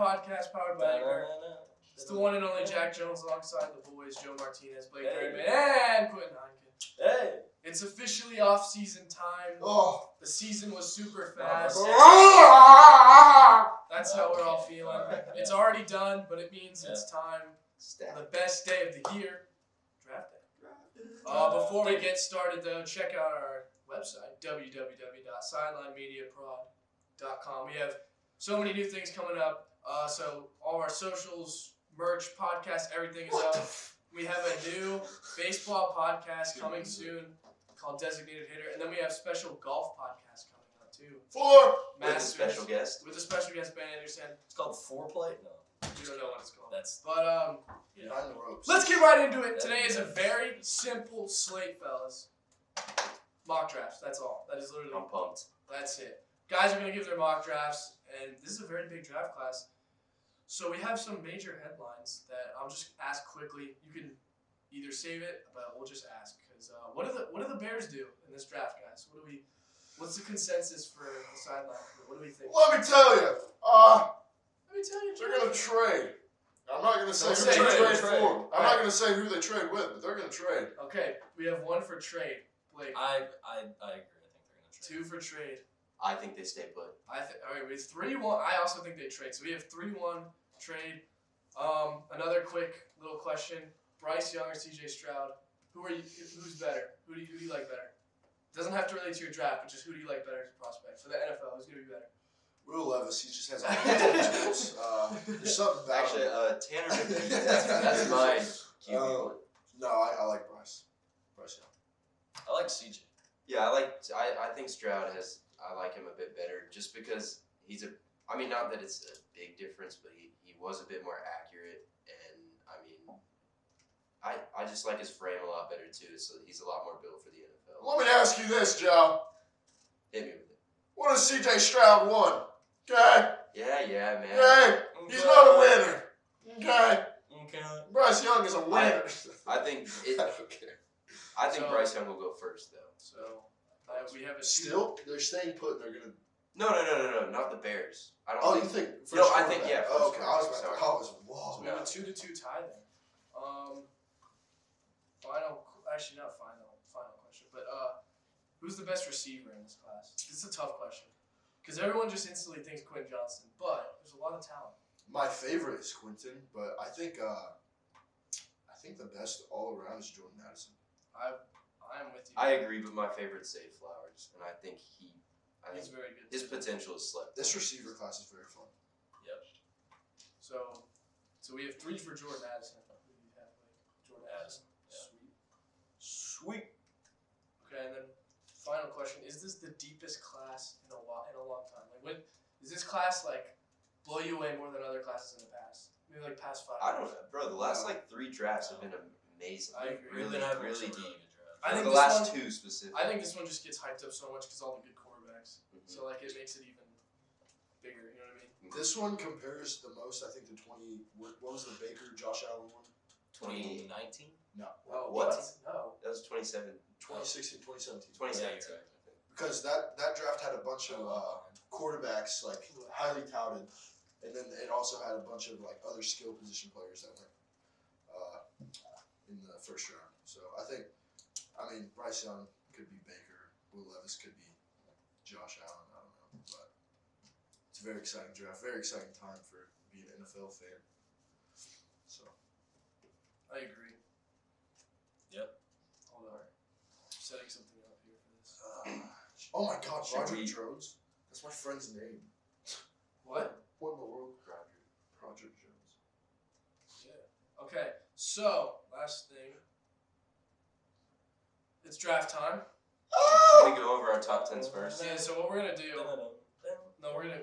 podcast powered by Anchor. It's the one and only Jack Jones alongside the boys Joe Martinez, Blake Perryman, and Quentin Heineken. Hey! It's officially off-season time. Oh. The season was super fast. That's how we're all feeling. It's already done, but it means it's time. The best day of the year, draft day. Before we get started, though, check out our website, www.sidelinemediaprod.com. We have so many new things coming up. So all our socials, merch, podcast, everything is up. We have a new baseball podcast coming soon called Designated Hitter. And then we have special golf podcast coming up, too. With a special guest. With a special guest, Ben Anderson. It's called Foreplay? No. We don't know what it's called. Yeah. On the ropes. Let's get right into it. Today is a very simple slate, fellas. Mock drafts, that's all. That is literally. I'm pumped. That's it. Guys are going to give their mock drafts, and this is a very big draft class. So we have some major headlines that I'll just ask quickly. You can either save it, but we'll just ask. Because what do the Bears do in this draft, guys? What's the consensus for the sideline? What do we think? Let me tell you. They're going to trade. I'm not going to say who they trade for. I'm not going to say who they trade with, but they're going to trade. Okay, we have one for trade. Blake. I agree. I think they're going to trade. Two for trade. I think they stay put. All right, we have 3-1. I also think they trade. So we have 3-1 trade. Another quick little question: Bryce Young or C.J. Stroud? Who's better? Who do you like better? Doesn't have to relate to your draft, but just who do you like better as a prospect for the NFL? Who's gonna be better? Will Levis, he just has all the tools. There's something about Actually, him. Tanner McKee, that's my QB. No, I like Bryce. Bryce Young. I like CJ. Yeah, I think Stroud I like him a bit better just because not that it's a big difference, but he was a bit more accurate, and I just like his frame a lot better too, so he's a lot more built for the NFL. Let me ask you this, Joe. Hit me with it. What has C.J. Stroud won? Okay? Yeah, man. Okay? He's not a winner. Okay? Okay. Bryce Young is a winner. I think Bryce Young will go first, though. So we have a Still, they're staying put. They're gonna. No, not the Bears. I don't. You think? I think yeah. Oh, okay. I was So we have a 2-2 tie there. Final question. But who's the best receiver in this class? This is a tough question because everyone just instantly thinks Quentin Johnson, but there's a lot of talent. My favorite is Quentin, but I think the best all around is Jordan Addison. I'm with you. I agree, but my favorite's Zay Flowers, and I think he's very good. His potential is slept. This receiver class is very fun. Yep. So we have 3 for Jordan Addison. Who do you have, Jordan Addison. Yeah. Sweet. Okay, and then final question: is this the deepest class in a long time? Like, is this class blow you away more than other classes in the past? Maybe past 5 years? I don't know, bro. The last 3 drafts have been amazing. I agree. Really deep. I think the last 2 specifically. I think this one just gets hyped up so much because all the good quarterbacks. Mm-hmm. So it makes it even bigger. You know what I mean? This one compares the most, I think, to 20. What was the Baker Josh Allen one? 2019? No. Oh, what? No. That was 2017. 2016, 2017. 2017. Yeah, because that draft had a bunch of quarterbacks highly touted, and then it also had a bunch of other skill position players that went in the first round. So Bryce Young could be Baker, Will Levis could be Josh Allen. I don't know, but it's a very exciting draft, very exciting time for being an NFL fan. So I agree. Yep. Hold on. I'm setting something up here for this. Oh my God, Roger Jones. That's my friend's name. What? What in the world? Roger Jones. Yeah. Okay. So last thing. It's draft time. Should we go over our top 10s first? Yeah, so what we're going to do...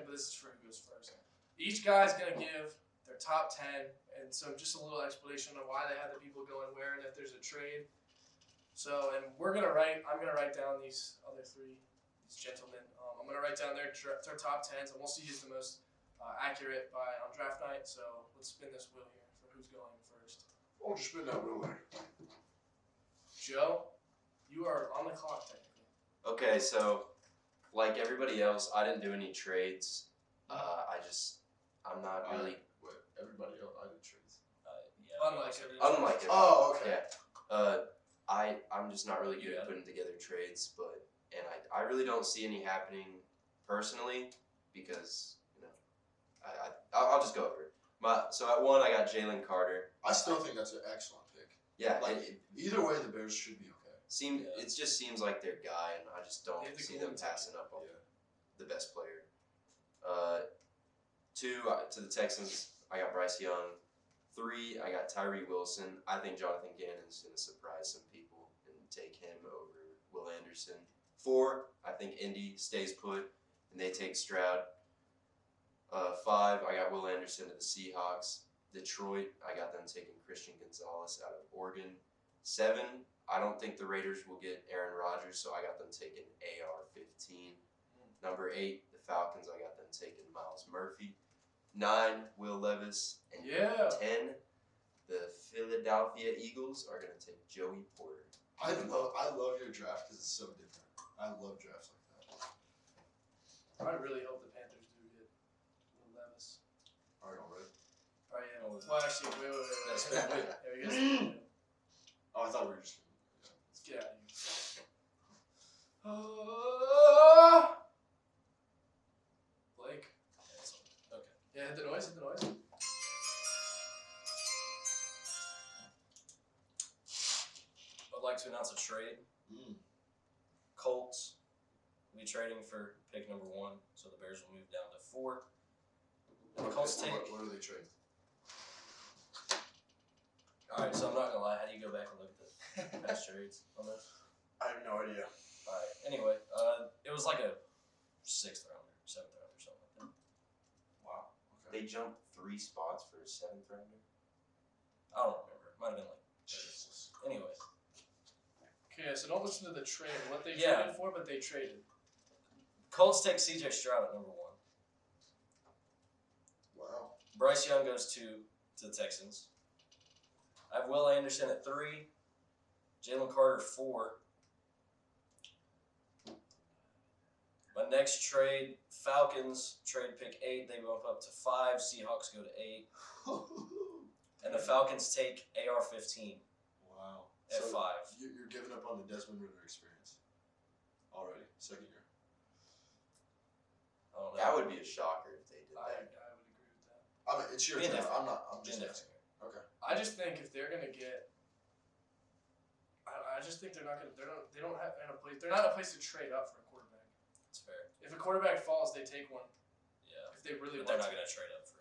this is for who goes first. Each guy's going to give their top 10, and so just a little explanation on why they had the people going where and if there's a trade. So, and I'm going to write down these other 3, these gentlemen. I'm going to write down their top 10s, and we'll see who's the most accurate on draft night. So let's spin this wheel here for who's going first. Why don't you spin that wheel there? Joe? You are on the clock, technically. Okay, so like everybody else, I didn't do any trades. I'm not really. Everybody else, I did trades. Unlike it. Oh, okay. Yeah. I'm just not really good at putting together trades, and I really don't see any happening personally because I'll just go over it. So at 1 I got Jalen Carter. I still think that's an excellent pick. Yeah. Either way, the Bears should be okay. It just seems like their guy, and I just don't see them passing up on the best player. 2 to the Texans, I got Bryce Young. 3, I got Tyree Wilson. I think Jonathan Gannon's going to surprise some people and take him over Will Anderson. 4, I think Indy stays put and they take Stroud. 5, I got Will Anderson to the Seahawks. Detroit, I got them taking Christian Gonzalez out of Oregon. 7, I don't think the Raiders will get Aaron Rodgers, so I got them taking AR-15. Number 8, the Falcons, I got them taking Miles Murphy. 9, Will Levis. And 10, the Philadelphia Eagles are going to take Joey Porter. I love your draft because it's so different. I love drafts like that. I really hope the Panthers do get Will Levis. Are you all ready? Oh, yeah. Well, actually, wait. There we go. Oh, I thought we were just... Let's get out of here. Blake. Okay. Yeah, hit the noise. I'd like to announce a trade. Colts will be trading for pick number 1, so the Bears will move down to 4. And the Colts take. What are they trading? All right, so I'm not gonna lie. How do you go back and look at the past trades on this? I have no idea. All right. Anyway, it was like a 6th rounder, 7th rounder, something like that. Wow. Okay. They jumped 3 spots for a 7th rounder. I don't remember. It might have been like. Jesus. Anyway. Okay, so don't listen to the trade. What they traded for, but they traded. Colts take C.J. Stroud at number 1. Wow. Bryce Young goes to the Texans. I have Will Anderson at 3. Jalen Carter 4. My next trade, Falcons trade pick 8. They bump up to 5. Seahawks go to 8. And the Falcons take AR-15 Wow. at 5. You're giving up on the Desmond Ritter experience already, 2nd year. I don't know. That would be a shocker if they did I that. would agree with that. I mean, it's your draft. I'm just asking. Okay. I just think if they're gonna get, I just think they're not gonna. They don't have in a place. They're not in a place to trade up for a quarterback. That's fair. If a quarterback falls, they take one. Yeah. If they really But they're want not going to trade up for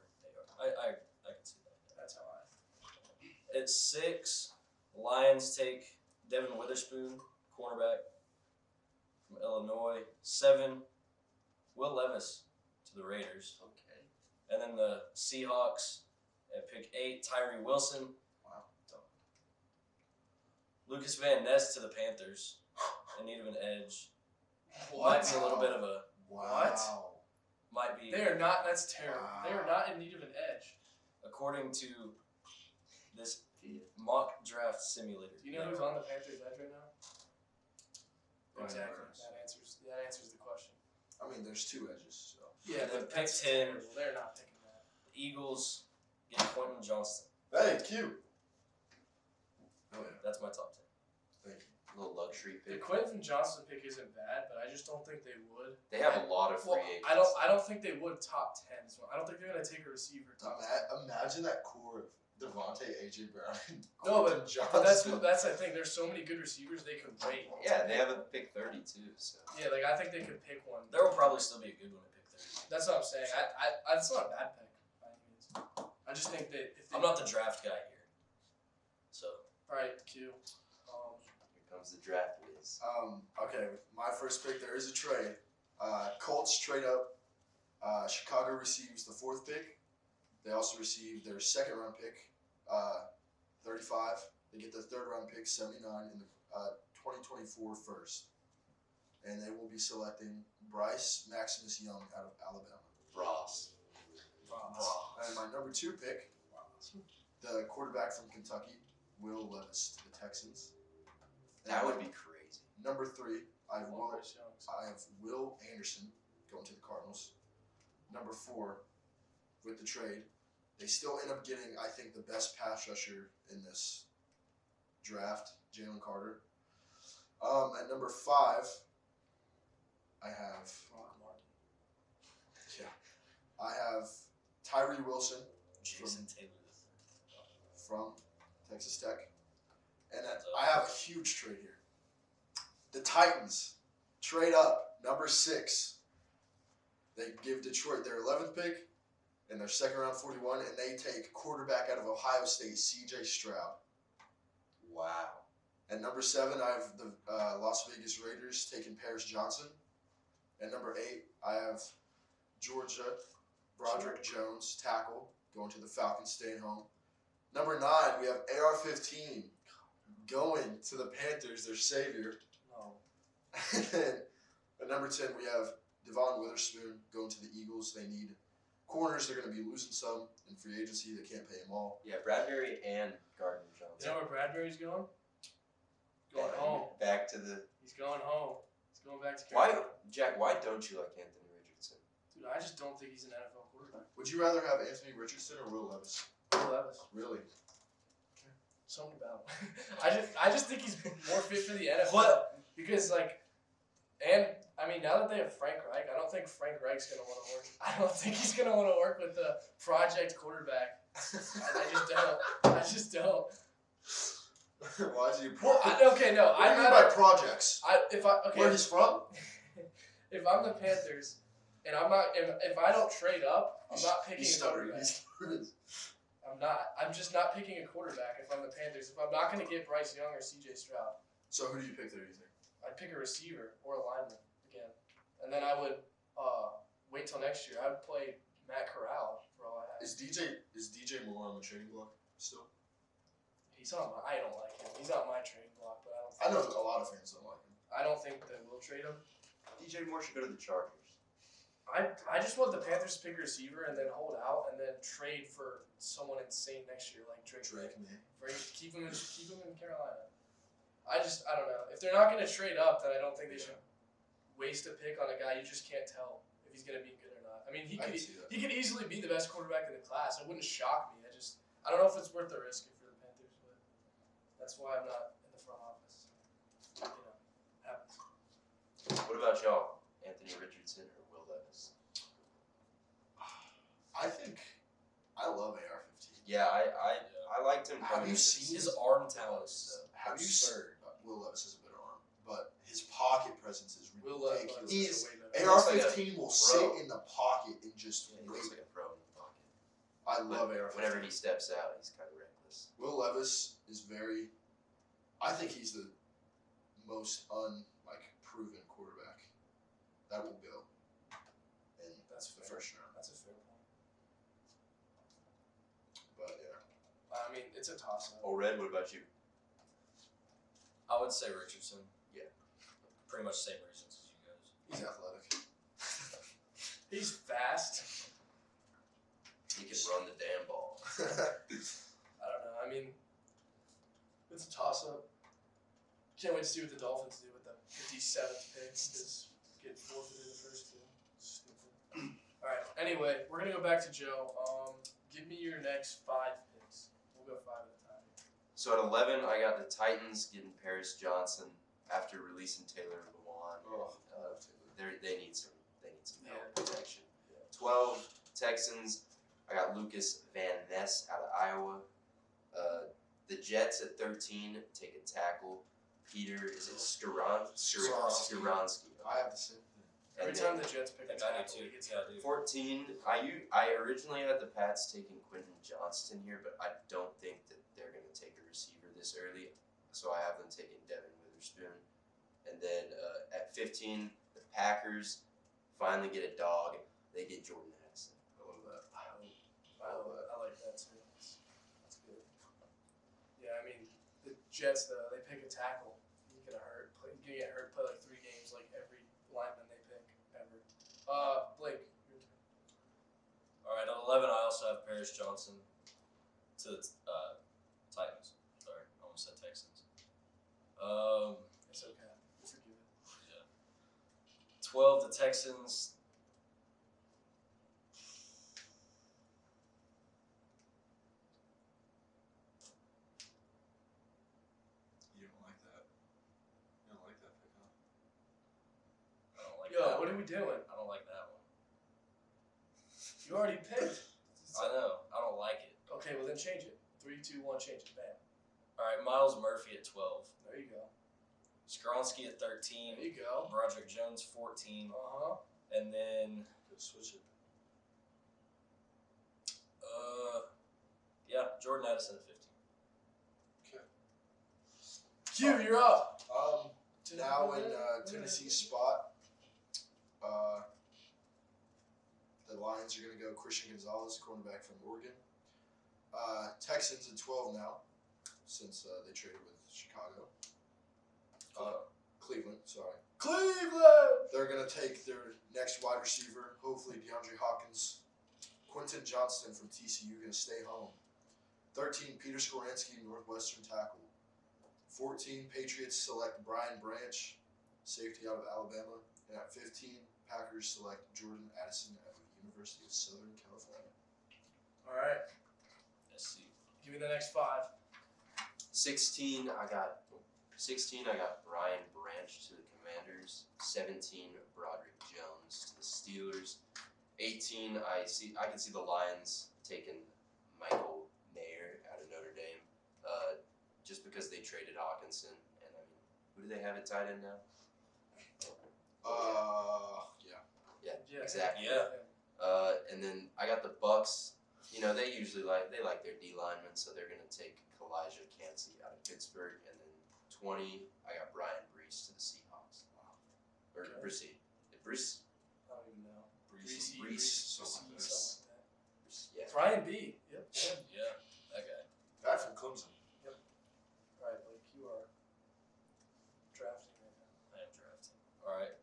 AR. I can see that. That's how I. At 6, Lions take Devin Witherspoon, cornerback from Illinois. 7, Will Levis to the Raiders. Okay. And then the Seahawks at pick 8, Tyree Wilson. Wow. Lucas Van Ness to the Panthers in need of an edge. What? Might be a little bit of a. Wow. Might be. They are not. That's terrible. Wow. They are not in need of an edge. According to this mock draft simulator. Do you know who's on the Panthers edge right now? Ryan Exactly. Burns. That answers the question. I mean, there's 2 edges, so. Yeah, And then but pick that's 10. terrible. They're not picking that. The Eagles get Quentin Johnston. Hey, Q. Oh yeah. That's my top 10. Thank you. A little luxury The pick. Quentin Johnson pick isn't bad, but I just don't think they would. They have a lot of free agents. I don't think they would top 10. So I don't think they're gonna take a receiver top 10. Imagine that core of Devontae, AJ Brown, and No, Quentin but that's Johnson. the thing. There's so many good receivers they could wait. Yeah, they have a pick 32, so. Yeah, like I think they could pick one. There will probably still be a good one at pick 30. That's what I'm saying. That's not a bad pick by any means. I just think that if they, I'm not the draft guy here. So. All right, Q. Here comes the draft whiz. Okay, my first pick, there is a trade. Colts trade up. Chicago receives the 4th pick. They also receive their 2nd round pick, 35. They get the 3rd round pick, 79, in the 2024 first. And they will be selecting Bryce Maximus Young out of Alabama. Ross. And my number 2 pick, the quarterback from Kentucky, Will Levis to the Texans. And That would be crazy. Number 3, I have Youngs. Will Anderson going to the Cardinals. Number 4, with the trade. They still end up getting, I think, the best pass rusher in this draft, Jalen Carter. At number 5, I have Tyree Wilson Jason Taylor from Texas Tech. And I have a huge trade here. The Titans trade up, number 6. They give Detroit their 11th pick and their second round 41, and they take quarterback out of Ohio State, C.J. Stroud. Wow. At number 7, I have the Las Vegas Raiders taking Paris Johnson. At number 8, I have Georgia, Broderick Jones, tackle, going to the Falcons, staying home. Number 9, we have AR-15 going to the Panthers, their savior. No. And then at number 10, we have Devon Witherspoon going to the Eagles. They need corners. They're going to be losing some in free agency. They can't pay them all. Yeah, Bradbury and Gardner Johnson. You know where Bradbury's going? Going home. Back to the. He's going home. He's going back to Why, Carolina. Jack? Why don't you like Anthony Richardson? Dude, I just don't think he's an NFL quarterback. Would you rather have Anthony Richardson or Will Levis? Will Levis. Really? Something about him. I just think he's more fit for the NFL. What? Because and I mean, now that they have Frank Reich, I don't think Frank Reich's gonna want to work. I don't think he's gonna want to work with the project quarterback. I just don't. Why is he? Well, okay, no, What do you mean by projects? Where he's from? If I'm the Panthers, and I'm not, if I don't trade up, I'm not picking He's a stuttering. quarterback. I'm not. I'm just not picking a quarterback if I'm the Panthers. If I'm not going to get Bryce Young or C.J. Stroud, So who do you pick there? You think? I'd pick a receiver or a lineman again, and then I would wait till next year. I'd play Matt Corral for all I have. Is DJ Moore on the trading block still? He's on my. I don't like him. He's on my trading block, but I know a lot of fans don't like him. I don't think they will trade him. DJ Moore should go to the Chargers. I just want the Panthers to pick a receiver and then hold out and then trade for someone insane next year like Drake. May. Keep him in Carolina. I don't know. If they're not going to trade up, then I don't think they should waste a pick on a guy you just can't tell if he's going to be good or not. I mean, he could easily be the best quarterback in the class. It wouldn't shock me. I don't know if it's worth the risk for the Panthers, but that's why I'm not in the front office. Happens. What about y'all? Anthony Richardson or Will Levis? I think I love AR-15. Yeah, I liked him. Have you seen his arm talent? Have you seen? Will Levis has a better arm, but his pocket presence is ridiculous. AR-15 will sit in the pocket and just He wait. looks like a pro in the pocket. I love AR-15. Whenever he steps out, he's kind of reckless. Will Levis is very. I think he's the most proven quarterback that will go in That's the fair. first round. That's a fair point. But yeah, I mean, it's a toss-up. Oh, Red, what about you? I would say Richardson. Yeah. Pretty much same reasons as you guys. he's athletic. He's fast. He can run the damn ball. I don't know. I mean, it's a toss-up. Can't wait to see what the Dolphins do with the 57th pick because getting forfeited in the first two. Stupid. All right. Anyway, we're gonna go back to Joe. Give me your next 5 picks. We'll go 5 at a time. So at 11, I got the Titans getting Paris Johnson after releasing Taylor Lewan. They need some help protection. 12, Texans. I got Lucas Van Ness out of Iowa. The Jets at 13 take a tackle. Peter, is it Skowronski? I have the same thing. Every time the Jets pick a I do tackle, too. he gets 14, I originally had the Pats taking Quentin Johnston here, but I don't think that they're going to take a receiver this early. So I have them taking Devin Witherspoon. And then at 15, the Packers finally get a dog. They get Jordan Addison. I love that. I like that too. That's good. Yeah, I mean, the Jets, though, they pick a tackle. He's going to get hurt, play like 3 games like every lineman they pick ever. Blake, your turn. All right, at 11, I also have Paris Johnson to the Titans. Sorry, I almost said Texans. It's okay. We'll forgive it. Yeah. 12, the Texans. like Yo, that what one. are we doing? I don't like that one. You already picked. I know. I don't like it. Okay, well then change it. 3, 2, 1, change it. Bam. All right, Miles Murphy at 12. There you go. Skronsky at 13. There you go. Broderick Jones 14. And then Good switch it. Jordan Addison at 15. Q, you're up. Now in Tennessee's spot, the Lions are going to go Christian Gonzalez, cornerback from Oregon. Texans at 12 now, since they traded with Chicago. Cleveland, sorry. Cleveland! They're going to take their next wide receiver, hopefully DeAndre Hopkins. Quentin Johnston from TCU going to stay home. 13, Peter Skoransky, Northwestern tackle. 14, Patriots select Brian Branch, safety out of Alabama. And at 15, Packers select Jordan Addison out of the University of Southern California. All right. Let's see. Give me the next 5. 16, I got Brian Branch to the Commanders. 17, Broderick Jones to the Steelers. 18, I can see the Lions taking Michael Mayer out of Notre Dame, just because they traded Hawkinson. And I mean, who do they have at tight end now? Yeah, exactly. Yeah. And then I got the Bucks. You know, they usually like their D linemen, so they're gonna take Kalijah Cansey out of Pittsburgh. And then 20, I got Brian Brees to the Seahawks. Wow. Or Okay. Brees. Brees. I don't even know. Brees. Something like that. Yeah. Brian B. Yep. Yeah, that guy. Guy from Clemson. All right, Blake, you are drafting right now. I am drafting. All right.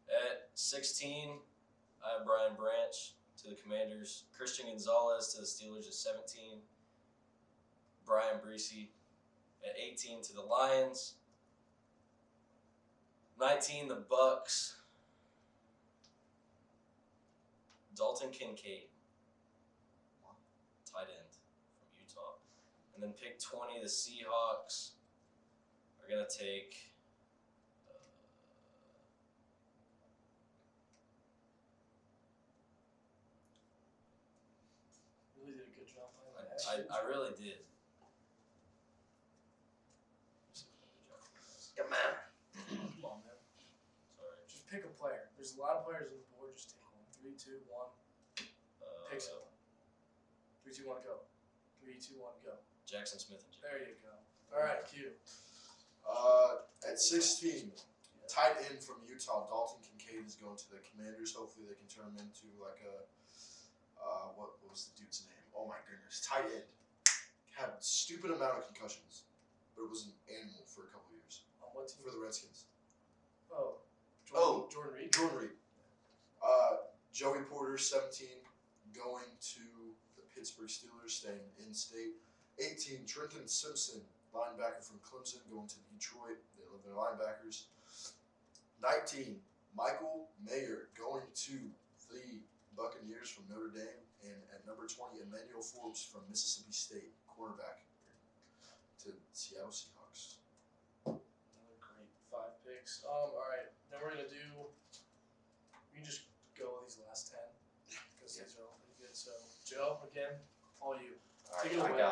At 16, I have Brian Branch to the Commanders. Christian Gonzalez to the Steelers at 17. Brian Breesy at 18 to the Lions. 19, the Bucks. Dalton Kincaid, tight end from Utah. And then pick 20, the Seahawks are going to take Really did a good job playing that. I really did. Come on. Come on, man. Sorry. Just pick a player. There's a lot of players on the board. Just take one. 3, 2, 1. Pick someone. 3, 2, 1, go. 3, 2, 1, go. Jackson Smith and Jigba. There you go. All right, Q. At 16, tight end from Utah, Dalton Kincaid is going to the Commanders. Hopefully they can turn him into like a, what was the dude's name? Oh my goodness. Tight end. Had stupid amount of concussions, but it was an animal for a couple years. On what team? For the Redskins. Jordan Reed. Jordan Reed. Joey Porter, 17, going to the Pittsburgh Steelers, staying in state. 18, Trenton Simpson, linebacker from Clemson, going to Detroit. They love their linebackers. 19, Michael Mayer, going to the Buccaneers from Notre Dame. And at number 20, Emmanuel Forbes from Mississippi State, cornerback, to Seattle Seahawks. Another great 5 picks. All right. Then we're gonna do. We can just go with these last 10 because these are all pretty good. So Joe, again, all you. All Take it right, away.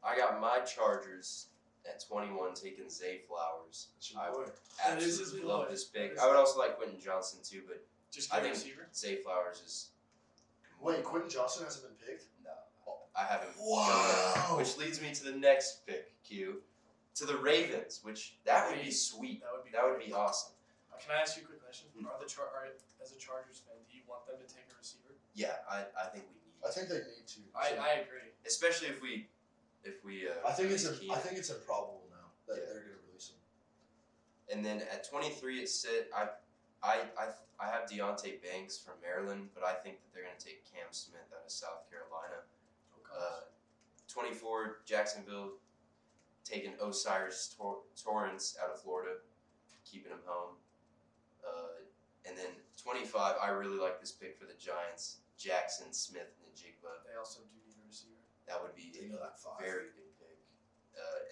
I got my Chargers at 21 taking Zay Flowers. That's your I boy. That is his absolutely boy. love this pick. That is I would also like Quentin Johnson too, but Just I get a think receiver. Zay Flowers is. Wait, Quentin Johnson hasn't been picked? No, I haven't. Wow. Which leads me to the next pick, Q, to the Ravens, which that would be sweet. That would be awesome. Can I ask you a quick question? Hmm. As a Chargers fan, do you want them to take a receiver? Yeah, I think we need. I think they need to. I agree. Especially if we. I think it's release Keenan. improbable now that Yeah. they're going to release him. And then at 23, it said I have Deontay Banks from Maryland, but I think that they're going to take Cam Smith out of South Carolina. 24, Jacksonville taking Osiris Torrance out of Florida, keeping him home. And then 25, I really like this pick for the Giants, Jackson Smith Njigba. They also do need a receiver. That would be They know that 5. very good pick.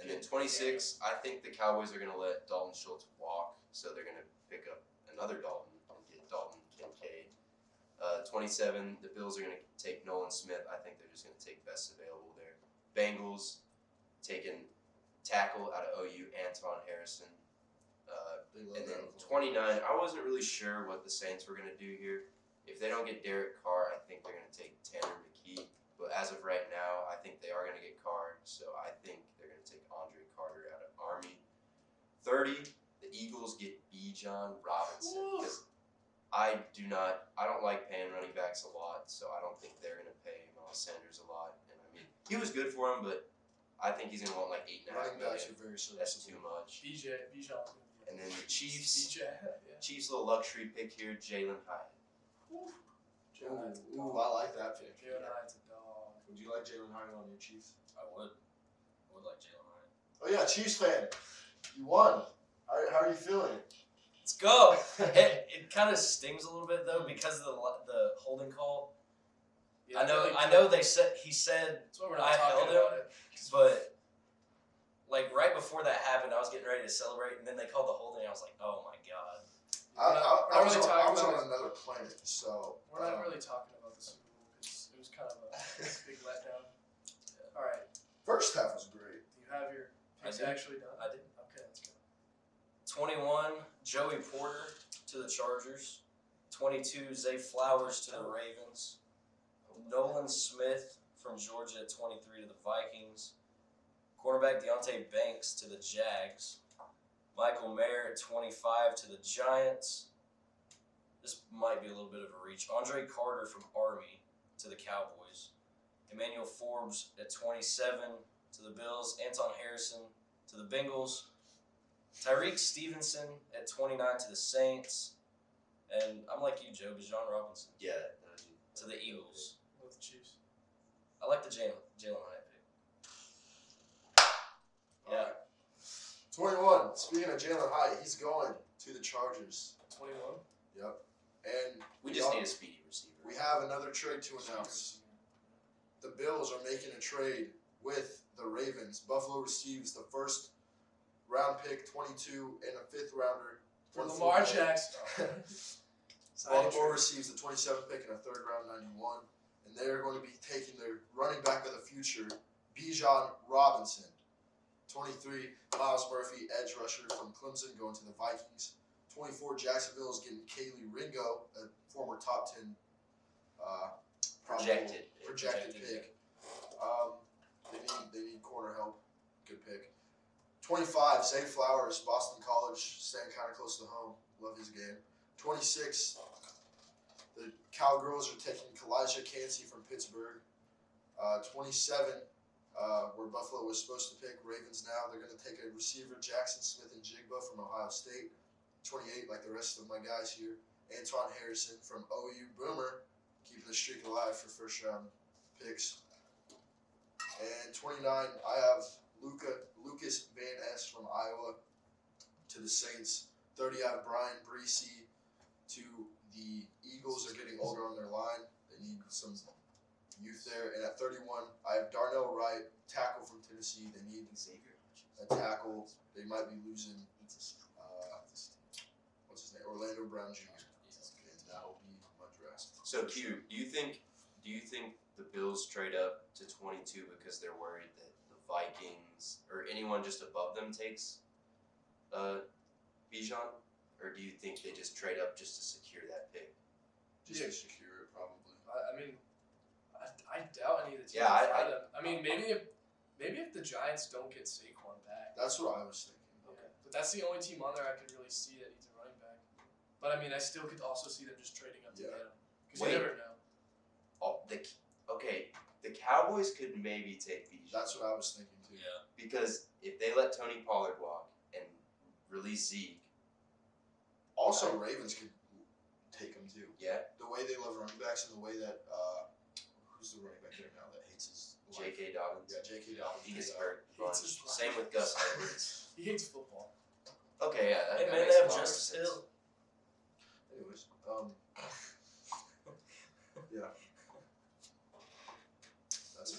And then 26, I think the Cowboys are going to let Dalton Schultz walk, so they're going to pick up another Dalton and get Dalton 27, the Bills are going to take Nolan Smith. I think they're just going to take best available there. Bengals taking tackle out of OU, Anton Harrison. And then 29, I wasn't really sure what the Saints were going to do here. If they don't get Derek Carr, I think they're going to take Tanner McKee. But as of right now, I think they are going to get Carr. So I think they're going to take Andre Carter out of Army. 30, the Eagles get Bijan Robinson. Because I don't like paying running backs a lot. So I don't think they're going to pay Miles Sanders a lot. And I mean, he was good for him, but I think he's going to want like $8.5 Running backs million. are very That's too much. Bijan. And then the Chiefs, Yeah. Chiefs little luxury pick here, Jalen Hyatt. Ooh, I like that pick. Jalen Hyatt's a dog. Would you like Jalen Hyatt on your Chiefs? I would like Jalen Hyatt. Oh yeah, Chiefs fan. You won. How are you feeling? Let's go. It kind of stings a little bit though because of the holding call. Yeah, I know he said that's why we're I not talking held him, about it. but like right before that happened, I was getting ready to celebrate, and then they called the holding. I was like, oh my god. I was on another planet, so We're not really talking about the Super Bowl because it was kind of a big letdown. All right. First half was great. Do you have your picks I did. actually done? I did. Okay, let's go. 21, Joey Porter to the Chargers. 22, Zay Flowers to the Ravens. Nolan Smith from Georgia at 23 to the Vikings. Cornerback Deontay Banks to the Jags. Michael Mayer at 25 to the Giants. This might be a little bit of a reach. Andre Carter from Army to the Cowboys. Emmanuel Forbes at 27 to the Bills. Anton Harrison to the Bengals. Tyreek Stevenson at 29 to the Saints. And I'm like you, Joe, Bijan Robinson Yeah. to the Eagles. With the Chiefs. I like the Jalen Hyatt pick. Yeah. 21. Speaking of Jalen Hyatt, he's going to the Chargers. 21. Yep. And We just need a speedy receiver. we have another trade to announce. The Bills are making a trade with the Ravens. Buffalo receives the first round pick, 22, and a fifth rounder. For Lamar Jackson. Baltimore receives the 27th pick and a third round, 91. And they're going to be taking their running back of the future, Bijan Robinson. 23, Miles Murphy, edge rusher from Clemson, going to the Vikings. 24, Jacksonville is getting Kaylee Ringo, a former top 10 projected pick. They need corner help. Good pick. 25, Zay Flowers, Boston College, staying kind of close to home. Love his game. 26, the Cowgirls are taking Kalijah Cansey from Pittsburgh. 27, where Buffalo was supposed to pick Ravens now. They're going to take a receiver, Jackson Smith and Jigba from Ohio State. 28, like the rest of my guys here. Anton Harrison from OU Boomer, keeping the streak alive for first round picks. And 29, I have Lucas Van Ness from Iowa to the Saints. 30, I have Brian Breesy to the Eagles. They're getting older on their line. They need some youth there. And at 31, I have Darnell Wright, tackle from Tennessee. They need a tackle. They might be losing, what's his name, Orlando Brown Jr. And that will be my draft. So Q, do you think the Bills trade up to 22 because they're worried that the Vikings or anyone just above them takes Bijan, or do you think they just trade up just to secure that pick? Just to secure it, probably. I mean, I doubt any of the teams. Yeah, I mean, maybe if the Giants don't get Saquon back. That's what I was thinking. Okay. But that's the only team on there I could really see that needs a running back. But I mean, I still could also see them just trading up to get him. Because you never know. The Cowboys could maybe take Bijan. That's what I was thinking too. Yeah. Because if they let Tony Pollard walk and release Zeke. Also, Ravens could take him too. Yeah. The way they love running backs and the way that who's the running back there now that hates his life? J.K. Dobbins. Yeah, J.K. Dobbins. He gets hurt. He hates his life. Same with Gus Edwards. He hates football. Okay, yeah. Hey that man, makes they have a lot of Justice sense. Hill. Anyways, yeah. That's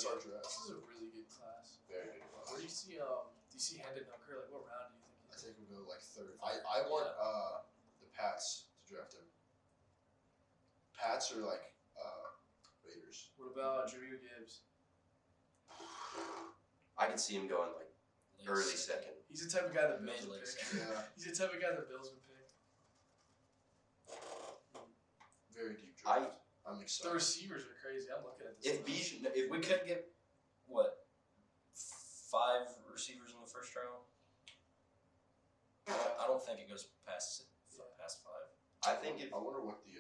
our draft. This is a really good class. Very good class. Where do you see Hendon Hooker? Like, what round do you think? I think we'll go like third. I want the Pats to draft him. Pats or like Raiders? What about Jameer Gibbs? I can see him going like early second. He's the type of guy that Bills would Mid-late pick. second. Yeah, He's the type of guy that Bills would pick. very deep draft. I'm The excited. receivers are crazy. I'm looking at this. If We could get what 5 receivers in the first round. I don't think it goes past 5. I think if I wonder what the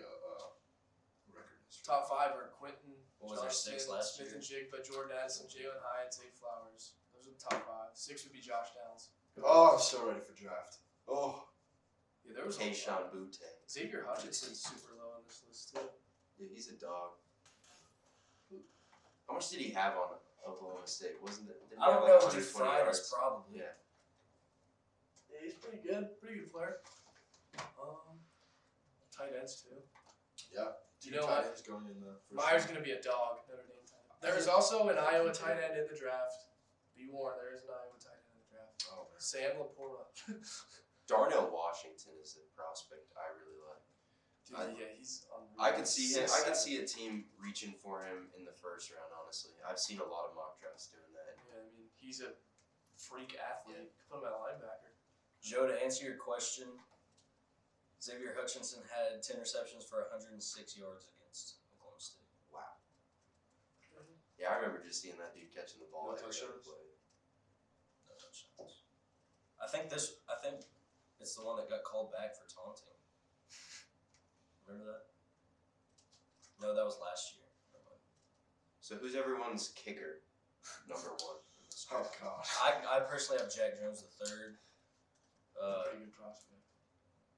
record is. Top 5 are Quentin, What was there, 6 last Smith year? and Jigba, Jordan Addison, Jalen Hyatt, Zay Flowers. Those are the top 5. 6 would be Josh Downs. Oh, I'm so ready for draft. Oh, Yeah, there was a Keyshawn Butte. Xavier Hutchinson's super low on this list too. Yeah, he's a dog. How much did he have on Oklahoma State? Wasn't it? Didn't he I have don't like know. Dude, 120 Fried yards? is probably. Yeah. Yeah, he's pretty good. Pretty good player. Tight ends too. yeah. You know tight what? ends going in the first Meyer's round. gonna be a dog. Notre Dame tight end. There's also an Iowa tight end in the draft. Be warned, there is an Iowa tight end in the draft. Oh man. Sam Laporta. Darnell Washington is a prospect I really like. Dude, yeah, he's unreal. I could see him. I could 6'7". see a team reaching for him in the first round. Honestly, I've seen a lot of mock drafts doing that. Yeah, I mean, he's a freak athlete. You could put him at linebacker. Joe, to answer your question, Xavier Hutchinson had 10 receptions for 106 yards against Oklahoma State. Wow. Yeah, I remember just seeing that dude catching the ball No every other touchdowns? play. No touchdowns. I think it's the one that got called back for taunting. Remember that? No, that was last year. Never mind. So who's everyone's kicker? Number 1. in this Oh draft? god. I personally have Jack Jones III. Pretty good prospect.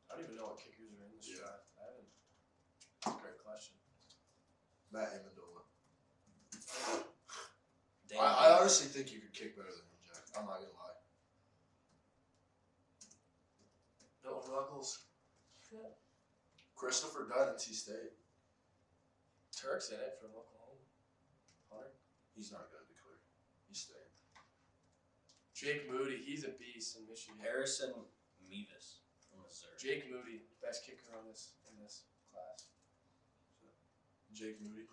I don't even know what kickers are in this Yeah. draft. I haven't. That's a great question. Matt Amendola. Dan I honestly think you could kick better than him, Jack. I'm not gonna lie. Bill Ruggles. Christopher Dunn, NC State. Turk's in it from Oklahoma. Hunter. He's not gonna declare. He's staying. Jake Moody, he's a beast in Michigan. Harrison Mevis from Missouri. Jake Moody, best kicker on this in this class. Jake Moody.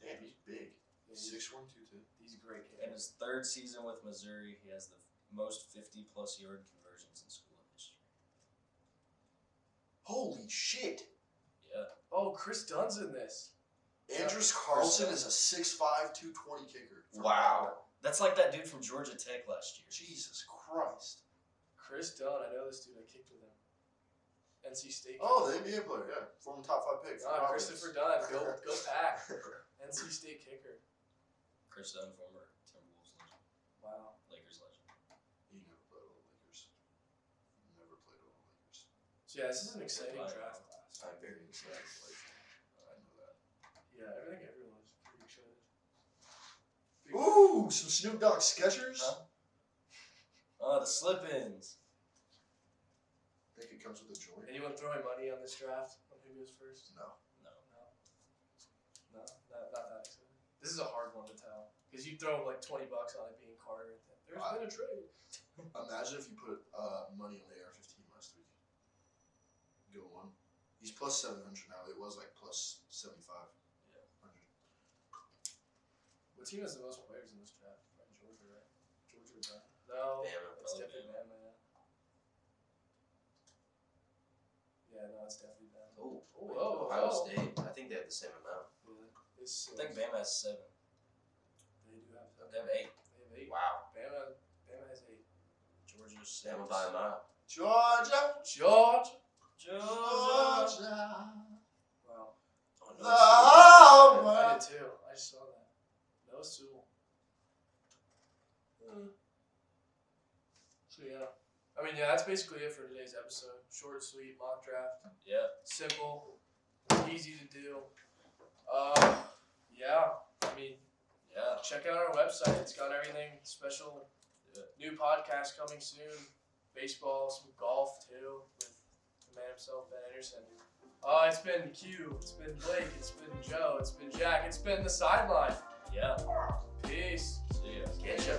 Damn, he's big. Yeah, 6'1", 2'2". he's a great In kicker. his 3rd season with Missouri, he has the most 50-plus yard conversions in school history. Holy shit! Yeah. Oh, Chris Dunn's in this. Andrews Carlson is a 6'5", 220 kicker. Wow. That's like that dude from Georgia Tech last year. Jesus Christ. Chris Dunn, I know this dude. I kicked with him. NC State. Oh, the NBA player, yeah. Former top 5 pick. for Providence. Christopher Dunn. Go Pack. NC State kicker. Chris Dunn, former Timberwolves legend. Wow. Lakers legend. He never played on the Lakers. Never played on the Lakers. So yeah, this is an exciting Wow. draft class. I'm very excited. I know that. Yeah, I think everyone's pretty excited. Ooh, some Snoop Dogg Skechers. Huh? Oh, the slip-ins. I think it comes with a joint. Anyone throwing money on this draft? On who goes first? No. No. No, not that excited. This is a hard one to tell because you throw like $20 on it being Carter. There's been a trade. Imagine if you put money on the AR-15 last week. Go one. He's plus 700 now. It was like plus 75. Yeah. 100. What team has the most players in this draft? Probably Georgia, right? Georgia or Bama? No, Bama, it's probably definitely Bama. Yeah, no, it's definitely Bama. Oh, Whoa, Ohio whoa. State. I think they have the same amount. Yeah, it's I think Bama has 7. They do have. They have 8. They have 8. Wow. Bama has 8. Georgia's 6. Bama by a mile. Georgia. Georgia. Georgia. Wow. Oh, The no. whole I world. did too. I just saw that. No Sewell. So yeah. I mean, yeah, that's basically it for today's episode. Short, sweet, mock draft. Yeah. Simple, easy to do. Yeah. I mean, Yeah. check out our website. It's got everything special. Yeah. New podcast coming soon. Baseball, some golf too with the man himself, Ben Anderson. It's been Q. It's been Blake. It's been Joe. It's been Jack. It's been the Sideline. Yeah. Peace. See ya. Get ya.